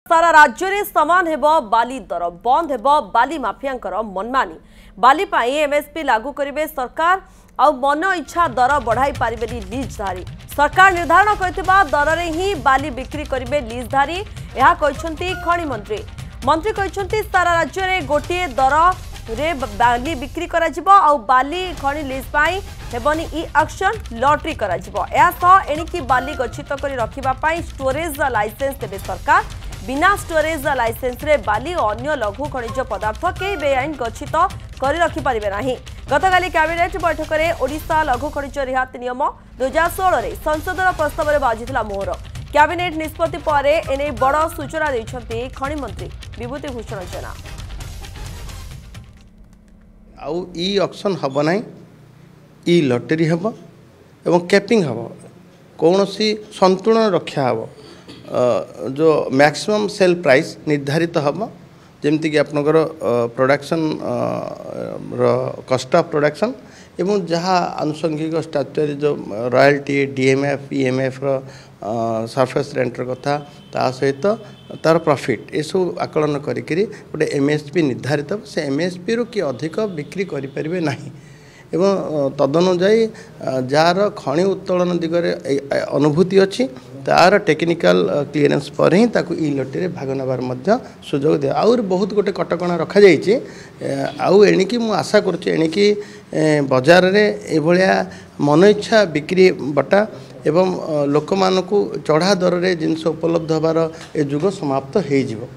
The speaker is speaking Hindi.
सारा राज्य में समान हेबो बाली दर बंद हेबो बाली माफियांकर मनमानी बाली पाई एमएसपी लागू करिवे सरकार आउ मन इच्छा दर बढ़ाई पारिबेनी लीजधारी सरकार निर्धारण करथिबा दर रे ही बाली बिक्री करिवे लीजधारी यह कहछंती खनि मंत्री कहछंती सारा राज्य रे गोटे दर रे बाली बिक्री करा जिवो आउ बाली खनि लीज पाई हेबनी ई एक्शन लॉटरी करा जिवो या सह एणिकी बाली गच्छित करी रखिबा पाई स्टोरेज लाइसेंस देबे सरकार बिना स्टोरेज लाइसेंस रे बाली और अन्य लघु खनिज पदार्थ के बेआईन गच्छित करी रखि पारिबे नाही। गतकाली कैबिनेट बैठक में ओडिशा लघु खनिज रिहाती नियम 2016 रे संसदर प्रस्ताव रे बाजिथिला मोहर कैबिनेट निष्पत्ति पर एने बड़ सूचना दैछंती खनि मंत्री विभूति भूषण जेना। आउ ई ऑक्शन हब नाही ई लॉटरी हब एवं कैपिंग हब कौनसी संतुलन रक्षा हब जो मैक्सिमम सेल प्राइस निर्धारित हम जमती कि आपनकर प्रोडक्शन कस्ट ऑफ प्रोडक्शन एवं जहाँ आनुषंगिक स्ट्रक्चर जो रॉयल्टी डीएमएफ ईएमएफ सरफेस रेंटर कथा ता सहित तार प्रॉफिट ये सब आकलन करी गोटे एमएसपी निर्धारित से एमएसपी रु कि अधिक बिक्री करें ना एवं तदनुजाई जार खनि उत्तोलन दिगरे अनुभूति अच्छी तार टेक्निकल क्लीयरेंस पर ही ताकू ई लॉटरी भाग नबार मध्य सुजोग दिया आउर बहुत गोटे कटकणा रखा जाइए आउ एणिकी मु आशा करुच्ची एणिकी बजार रे एभलिया मन इच्छा बिक्री बटा एवं लोक मानकू चढ़ा दर रे जिनस उपलब्ध होबार ए जुग समाप्त हो।